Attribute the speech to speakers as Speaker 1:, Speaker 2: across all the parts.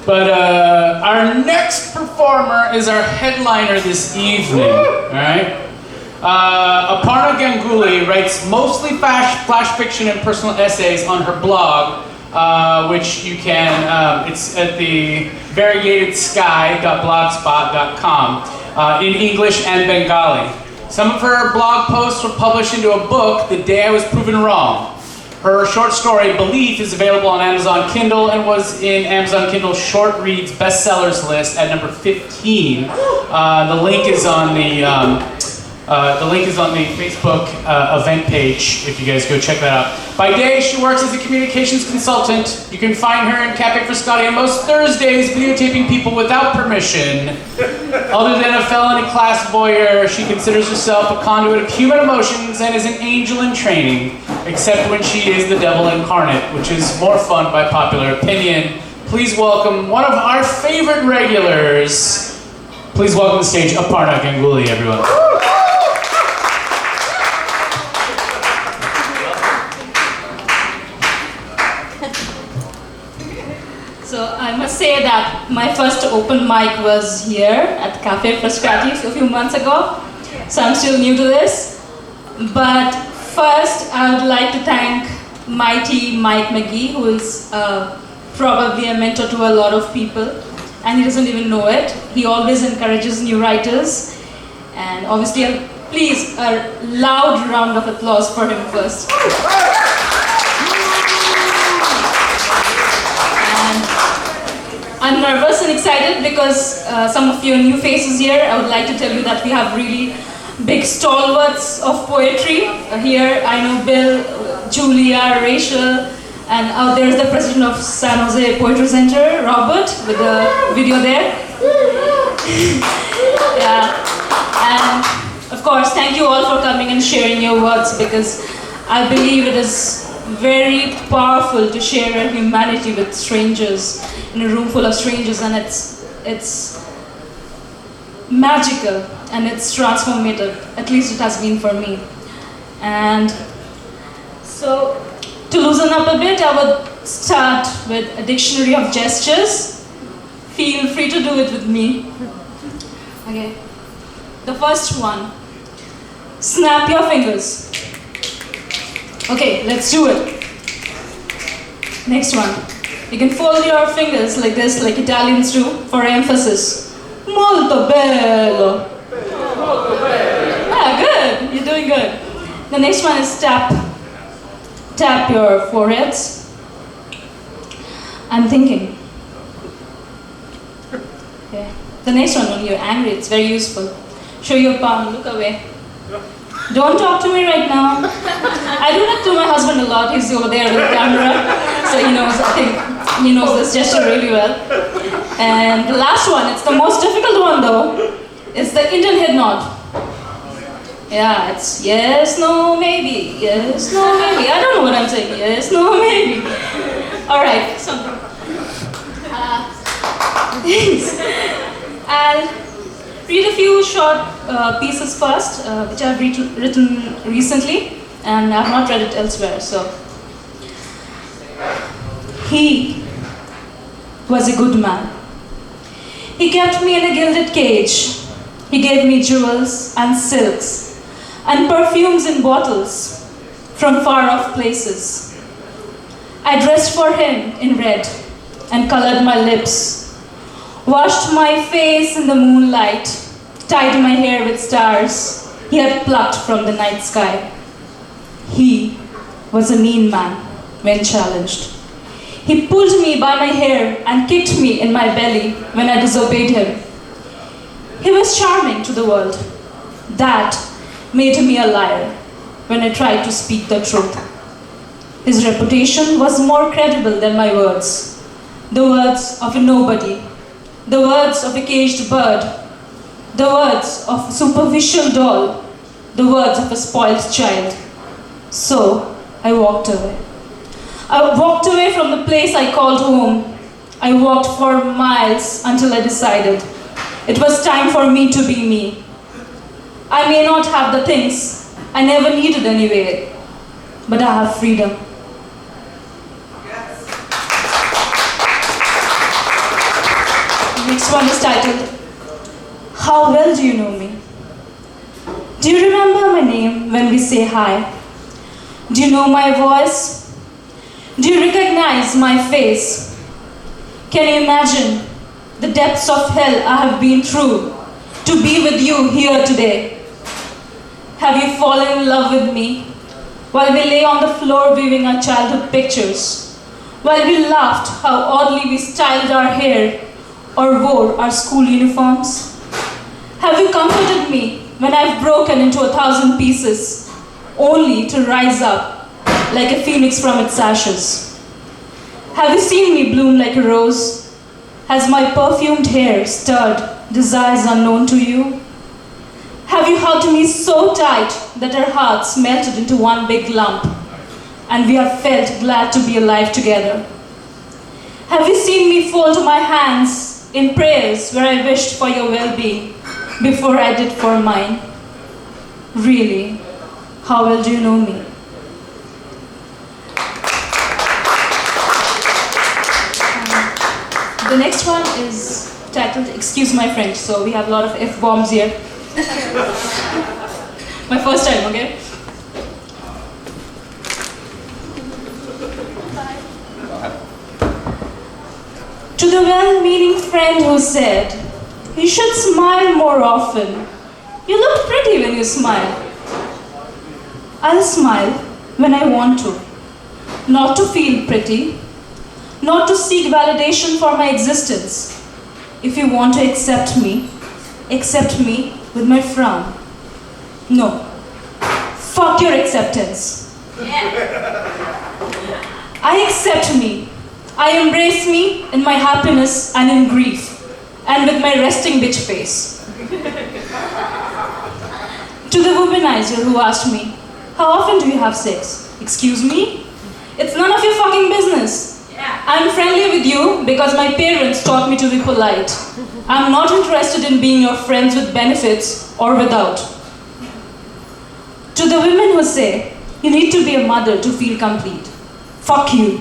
Speaker 1: But our next performer is our headliner this evening, alright? Aparna Ganguly writes mostly flash fiction and personal essays on her blog, which you can, it's at the variegatedsky.blogspot.com, in English and Bengali. Some of her blog posts were published into a book, The Day I Was Proven Wrong. Her short story, Belief, is available on Amazon Kindle and was in Amazon Kindle Short Reads bestsellers list at number 15. The link is on the Facebook event page if you guys go check that out. By day, she works as a communications consultant. You can find her in Caffe Frascati on most Thursdays, videotaping people without permission. Other than a felony class voyeur, she considers herself a conduit of human emotions and is an angel in training, except when she is the devil incarnate, which is more fun by popular opinion. Please welcome one of our favorite regulars. Please welcome to the stage Aparna Ganguly, everyone.
Speaker 2: So I must say that my first open mic was here at Caffe Frascati a few months ago. So I'm still new to this. But first I would like to thank mighty Mike McGee, who is probably a mentor to a lot of people. And he doesn't even know it. He always encourages new writers. And obviously, please, a loud round of applause for him first. I'm nervous and excited because some of you are new faces here. I would like to tell you that we have really big stalwarts of poetry. Here I know Bill, Julia, Rachel, and out there is the president of San Jose Poetry Center, Robert, with the video there. Yeah. And of course, thank you all for coming and sharing your words, because I believe it is very powerful to share our humanity with strangers, in a room full of strangers, and it's magical and it's transformative. At least it has been for me. And so, to loosen up a bit, I would start with a dictionary of gestures. Feel free to do it with me. Okay. The first one. Snap your fingers. Okay, let's do it. Next one. You can fold your fingers like this, like Italians do, for emphasis. Molto bello. Molto bello. Ah, good. You're doing good. The next one is tap. Tap your foreheads. I'm thinking. Okay. The next one, when you're angry, it's very useful. Show your palm, look away. Don't talk to me right now. I do that to my husband a lot. He's over there with the camera. So he knows, I think, he knows this gesture really well. And the last one, it's the most difficult one though. It's the Indian head nod. Yeah, it's yes, no, maybe. Yes, no, maybe. I don't know what I'm saying. Yes, no, maybe. Alright, so I'll read a few short pieces first, which I've written recently, and I've not read it elsewhere. So, he was a good man. He kept me in a gilded cage. He gave me jewels and silks and perfumes in bottles from far-off places. I dressed for him in red and colored my lips, washed my face in the moonlight, tied my hair with stars he had plucked from the night sky. He was a mean man when challenged. He pulled me by my hair and kicked me in my belly when I disobeyed him. He was charming to the world. That made me a liar when I tried to speak the truth. His reputation was more credible than my words. The words of a nobody. The words of a caged bird. The words of a superficial doll. The words of a spoiled child. So I walked away. I walked away from the place I called home. I walked for miles until I decided it was time for me to be me. I may not have the things I never needed anyway, but I have freedom. Yes. Next one is titled, How Well Do You Know Me? Do you remember my name when we say hi? Do you know my voice? Do you recognize my face? Can you imagine the depths of hell I have been through to be with you here today? Have you fallen in love with me while we lay on the floor viewing our childhood pictures, while we laughed how oddly we styled our hair or wore our school uniforms? Have you comforted me when I've broken into 1,000 pieces, only to rise up like a phoenix from its ashes? Have you seen me bloom like a rose? Has my perfumed hair stirred desires unknown to you? Have you hugged me so tight that our hearts melted into one big lump, and we have felt glad to be alive together? Have you seen me fold my hands in prayers where I wished for your well-being before I did for mine? Really, how well do you know me? The next one is titled, Excuse My French, so we have a lot of F-bombs here. My first time, okay? To the well-meaning friend who said, you should smile more often. You look pretty when you smile. I'll smile when I want to. Not to feel pretty. Not to seek validation for my existence. If you want to accept me with my frown. No. Fuck your acceptance. I accept me. I embrace me in my happiness and in grief, and with my resting bitch face. To the womanizer who asked me, how often do you have sex? Excuse me? It's none of your fucking business. I'm friendly with you because my parents taught me to be polite. I'm not interested in being your friends with benefits or without. To the women who say, you need to be a mother to feel complete. Fuck you.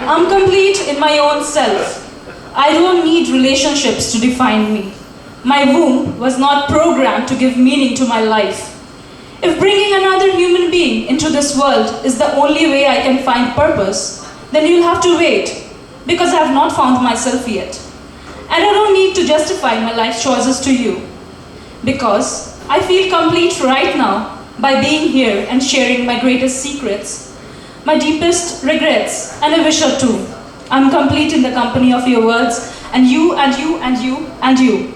Speaker 2: I'm complete in my own self. I don't need relationships to define me. My womb was not programmed to give meaning to my life. If bringing another human being into this world is the only way I can find purpose, then you'll have to wait, because I have not found myself yet. And I don't need to justify my life choices to you, because I feel complete right now by being here and sharing my greatest secrets, my deepest regrets, and a wish or two. I'm complete in the company of your words, and you, and you, and you, and you.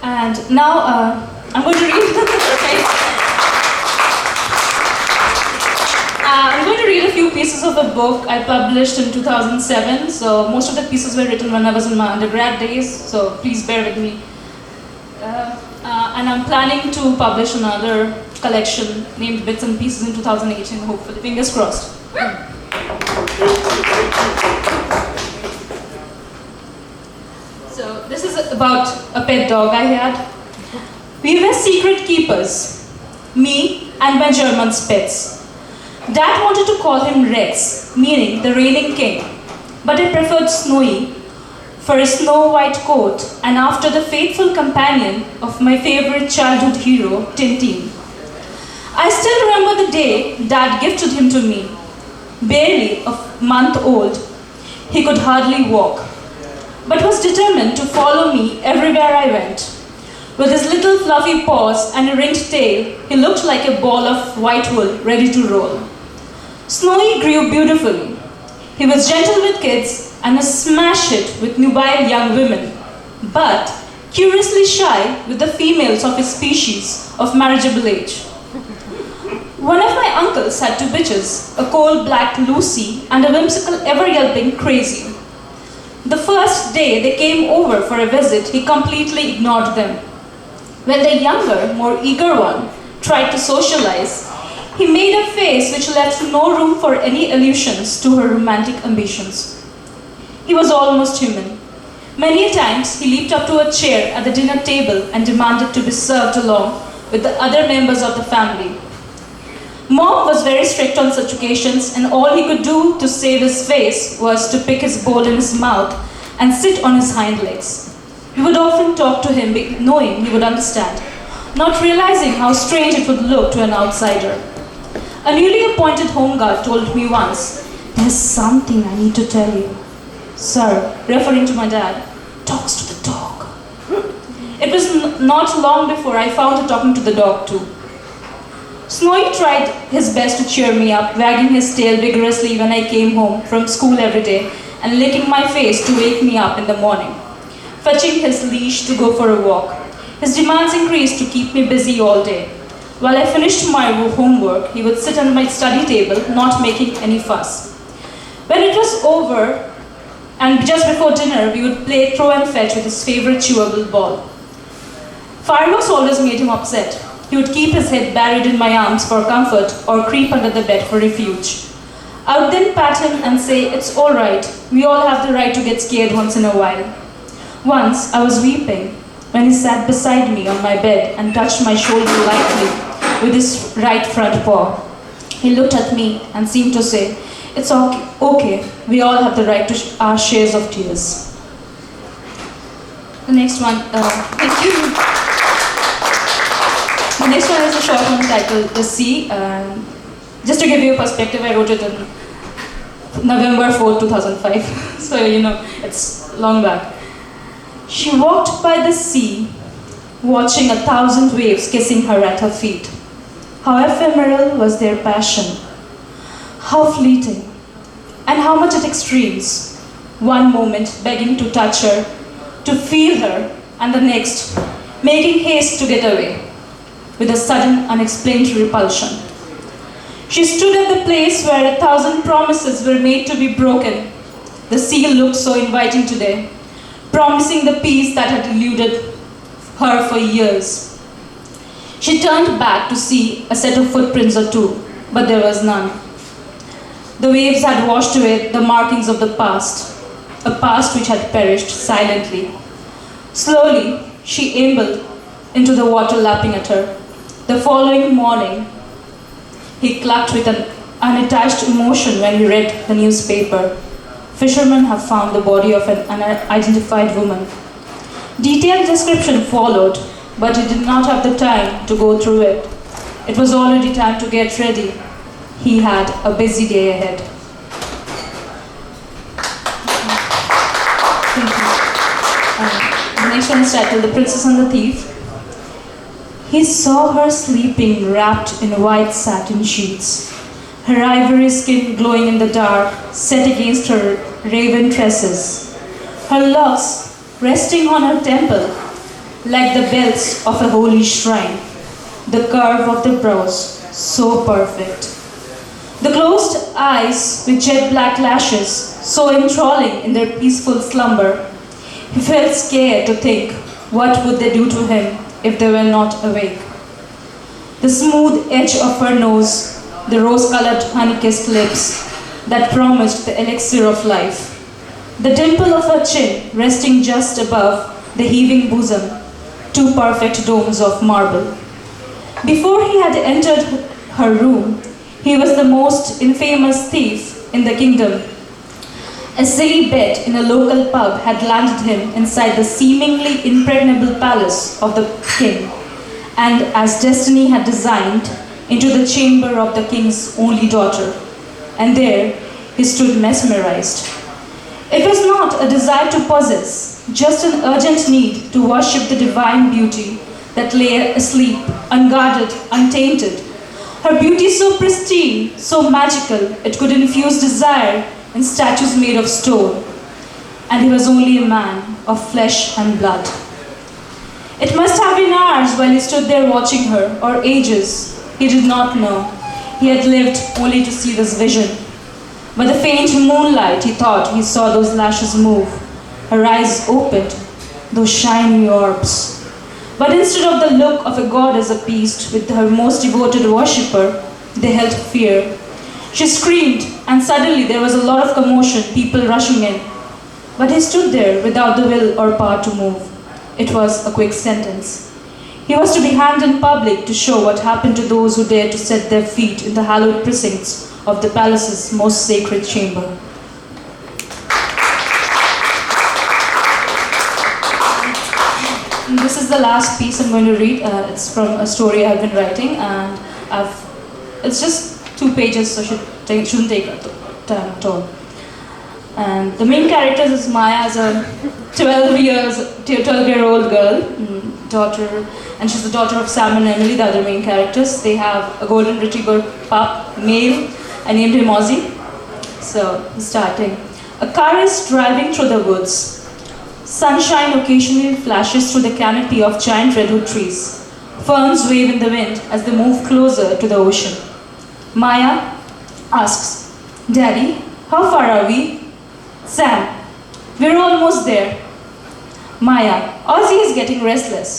Speaker 2: And now, I'm going to read I'm going to read a few pieces of a book I published in 2007. So most of the pieces were written when I was in my undergrad days, so please bear with me. And I'm planning to publish another collection named Bits and Pieces in 2018, hopefully. Fingers crossed. So this is about a pet dog I had. We were secret keepers, me and my German Spitz. Dad wanted to call him Rex, meaning the reigning king, but I preferred Snowy for his snow-white coat and after the faithful companion of my favorite childhood hero, Tintin. I still remember the day Dad gifted him to me. Barely a month old, he could hardly walk, but was determined to follow me everywhere I went. With his little fluffy paws and a ringed tail, he looked like a ball of white wool ready to roll. Snowy grew beautifully. He was gentle with kids and a smash hit with nubile young women, but curiously shy with the females of his species of marriageable age. One of my uncles had two bitches, a coal-black Lucy and a whimsical, ever-yelping Crazy. The first day they came over for a visit, he completely ignored them. When the younger, more eager one tried to socialize, he made a face which left no room for any allusions to her romantic ambitions. He was almost human. Many times he leaped up to a chair at the dinner table and demanded to be served along with the other members of the family. Mom was very strict on such occasions, and all he could do to save his face was to pick his bowl in his mouth and sit on his hind legs. We would often talk to him knowing he would understand, not realizing how strange it would look to an outsider. A newly appointed home guard told me once, "There's something I need to tell you." "Sir," referring to my dad, "talks to the dog." It was not long before I found her talking to the dog too. Snowy tried his best to cheer me up, wagging his tail vigorously when I came home from school every day and licking my face to wake me up in the morning, fetching his leash to go for a walk. His demands increased to keep me busy all day. While I finished my homework, he would sit on my study table, not making any fuss. When it was over, and just before dinner, we would play throw and fetch with his favorite chewable ball. Fireworks always made him upset. He would keep his head buried in my arms for comfort or creep under the bed for refuge. I would then pat him and say, "It's all right. We all have the right to get scared once in a while." Once, I was weeping when he sat beside me on my bed and touched my shoulder lightly with his right front paw. He looked at me and seemed to say, "It's okay. We all have the right to our shares of tears." The next one, thank you. The next one is a short one titled The Sea. Just to give you a perspective, I wrote it on November 4, 2005. So, it's long back. She walked by the sea, watching 1,000 waves kissing her at her feet. How ephemeral was their passion. How fleeting. And how much at extremes. One moment begging to touch her, to feel her, and the next making haste to get away, with a sudden unexplained repulsion. She stood at the place where 1,000 promises were made to be broken. The sea looked so inviting today, promising the peace that had eluded her for years. She turned back to see a set of footprints or two, but there was none. The waves had washed away the markings of the past, a past which had perished silently. Slowly, she ambled into the water lapping at her. The following morning, he clucked with an unattached emotion when he read the newspaper. Fishermen have found the body of an unidentified woman. Detailed description followed, but he did not have the time to go through it. It was already time to get ready. He had a busy day ahead. Thank you. The next one is titled The Princess and the Thief. He saw her sleeping wrapped in white satin sheets, her ivory skin glowing in the dark, set against her raven tresses, her locks resting on her temple like the bells of a holy shrine, the curve of the brows so perfect. The closed eyes with jet black lashes so enthralling in their peaceful slumber. He felt scared to think, what would they do to him if they were not awake? The smooth edge of her nose, the rose-colored honey-kissed lips that promised the elixir of life, the dimple of her chin resting just above the heaving bosom, two perfect domes of marble. Before he had entered her room, he was the most infamous thief in the kingdom. A silly bet in a local pub had landed him inside the seemingly impregnable palace of the king, and as destiny had designed, into the chamber of the king's only daughter. And there he stood mesmerized. It was not a desire to possess, just an urgent need to worship the divine beauty that lay asleep, unguarded, untainted. Her beauty so pristine, so magical, it could infuse desire in statues made of stone. And he was only a man of flesh and blood. It must have been hours while he stood there watching her, or ages. He did not know. He had lived only to see this vision. By the faint moonlight, he thought he saw those lashes move. Her eyes opened, those shiny orbs. But instead of the look of a goddess appeased with her most devoted worshipper, they held fear. She screamed, and suddenly there was a lot of commotion, people rushing in. But he stood there without the will or power to move. It was a quick sentence. He was to be hanged in public to show what happened to those who dared to set their feet in the hallowed precincts of the palace's most sacred chamber. this is the last piece I'm going to read. It's from a story I've been writing, and it's just 2 pages, so shouldn't take time at all. And the main character is Maya, as a 12-year-old girl, daughter, and she's the daughter of Sam and Emily, the other main characters. They have a golden retriever pup, male. I named him Ozzy. So, starting. A car is driving through the woods. Sunshine occasionally flashes through the canopy of giant redwood trees. Ferns wave in the wind as they move closer to the ocean. Maya asks, "Daddy, how far are we?" Sam, "We're almost there." Maya, "Ozzy is getting restless."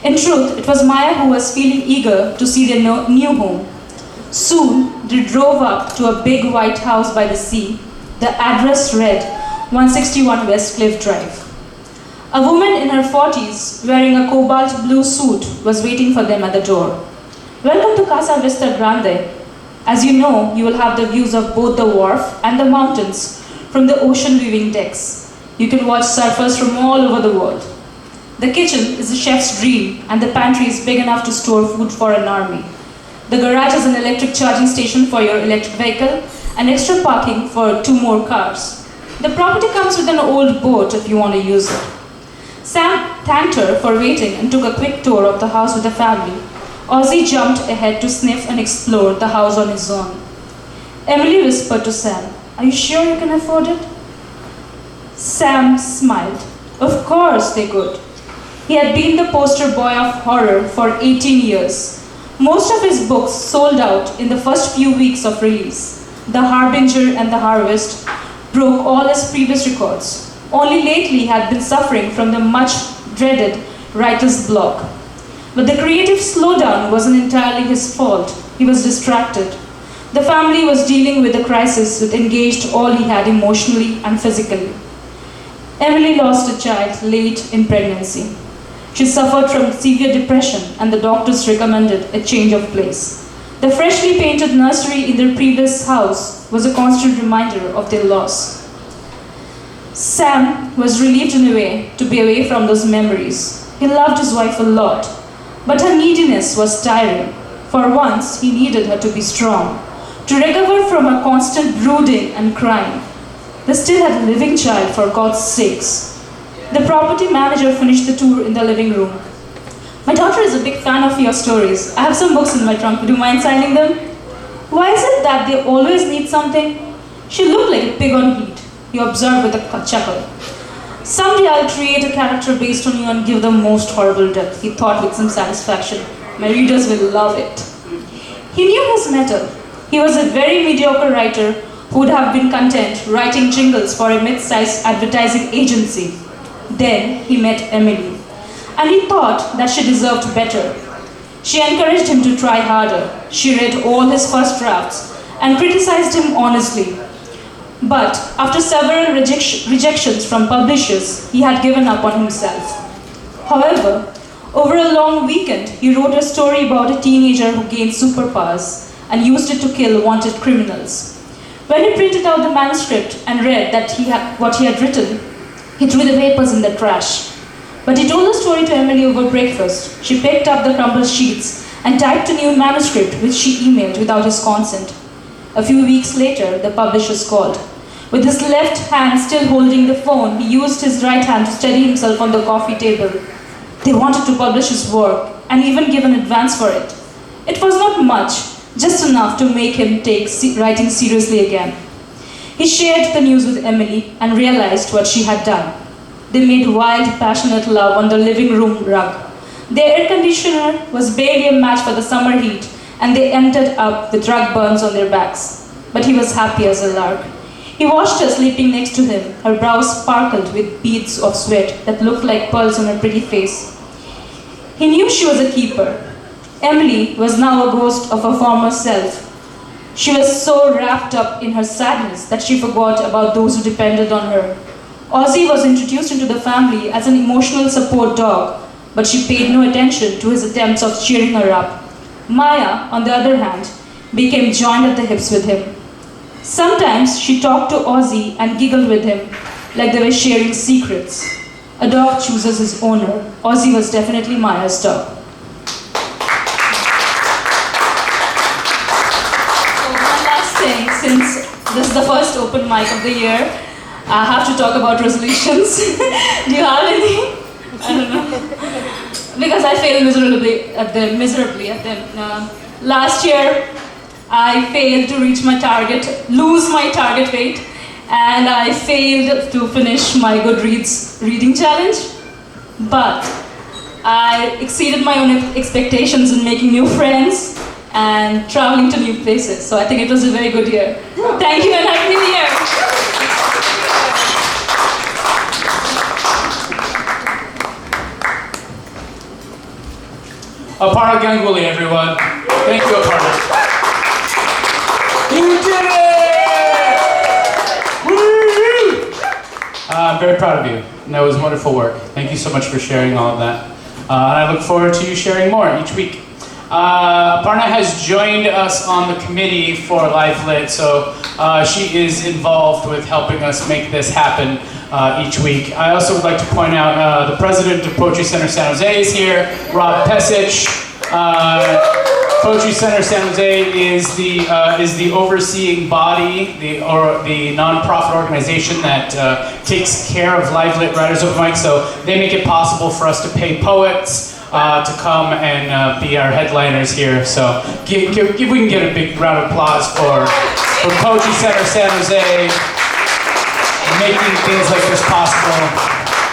Speaker 2: In truth, it was Maya who was feeling eager to see their new home. Soon, they drove up to a big white house by the sea. The address read 161 West Cliff Drive. A woman in her 40s, wearing a cobalt blue suit, was waiting for them at the door. "Welcome to Casa Vista Grande. As you know, you will have the views of both the wharf and the mountains from the ocean viewing decks. You can watch surfers from all over the world. The kitchen is the chef's dream, and the pantry is big enough to store food for an army. The garage is an electric charging station for your electric vehicle, and extra parking for 2 more cars. The property comes with an old boat if you want to use it." Sam thanked her for waiting and took a quick tour of the house with the family. Ozzy jumped ahead to sniff and explore the house on his own. Emily whispered to Sam, "Are you sure you can afford it?" Sam smiled. Of course they could. He had been the poster boy of horror for 18 years. Most of his books sold out in the first few weeks of release. The Harbinger and The Harvest broke all his previous records. Only lately he had been suffering from the much dreaded writer's block. But the creative slowdown wasn't entirely his fault. He was distracted. The family was dealing with the crisis that engaged all he had emotionally and physically. Emily lost a child late in pregnancy. She suffered from severe depression, and the doctors recommended a change of place. The freshly painted nursery in their previous house was a constant reminder of their loss. Sam was relieved in a way to be away from those memories. He loved his wife a lot, but her neediness was tiring. For once, he needed her to be strong, to recover from her constant brooding and crying. They still had a living child, for God's sakes. The property manager finished the tour in the living room. "My daughter is a big fan of your stories. I have some books in my trunk. Would you mind signing them?" "Why is it that they always need something?" "She looked like a pig on heat," he observed with a chuckle. "Someday I'll create a character based on you and give them most horrible death," he thought with some satisfaction. "My readers will love it." He knew his mettle. He was a very mediocre writer who would have been content writing jingles for a mid-sized advertising agency. Then he met Emily, and he thought that she deserved better. She encouraged him to try harder. She read all his first drafts and criticized him honestly. But after several rejections from publishers, he had given up on himself. However, over a long weekend, he wrote a story about a teenager who gained superpowers and used it to kill wanted criminals. When he printed out the manuscript and read what he had written, he threw the papers in the trash. But he told the story to Emily over breakfast. She picked up the crumpled sheets and typed a new manuscript, which she emailed without his consent. A few weeks later, the publishers called. With his left hand still holding the phone, he used his right hand to steady himself on the coffee table. They wanted to publish his work and even give an advance for it. It was not much, just enough to make him take writing seriously again. He shared the news with Emily and realized what she had done. They made wild, passionate love on the living room rug. Their air conditioner was barely a match for the summer heat, and they ended up with rug burns on their backs. But he was happy as a lark. He watched her sleeping next to him. Her brows sparkled with beads of sweat that looked like pearls on her pretty face. He knew she was a keeper. Emily was now a ghost of her former self. She was so wrapped up in her sadness that she forgot about those who depended on her. Ozzy was introduced into the family as an emotional support dog, but she paid no attention to his attempts of cheering her up. Maya, on the other hand, became joined at the hips with him. Sometimes she talked to Ozzy and giggled with him, like they were sharing secrets. A dog chooses his owner. Ozzy was definitely Maya's dog. So one last thing, since this is the first open mic of the year, I have to talk about resolutions. Do you have any? I don't know. Because I failed miserably at them. Last year, I failed to reach my target, lose my target weight, and I failed to finish my Goodreads reading challenge. But I exceeded my own expectations in making new friends and traveling to new places. So I think it was a very good year. Thank you and Happy New Year!
Speaker 1: Aparna Ganguly, everyone. Thank you, Aparna. You did it! Woo! I'm very proud of you. And that was wonderful work. Thank you so much for sharing all of that. And I look forward to you sharing more each week. Aparna has joined us on the committee for LiveLit, so she is involved with helping us make this happen each week. I also would like to point out the president of Poetry Center San Jose is here, Rob Pesich. Poetry Center San Jose is the overseeing body, the nonprofit organization that takes care of LiveLit Writers Open Mic. So they make it possible for us to pay poets to come and be our headliners here. So if we can get a big round of applause for Poetry Center San Jose making things like this possible.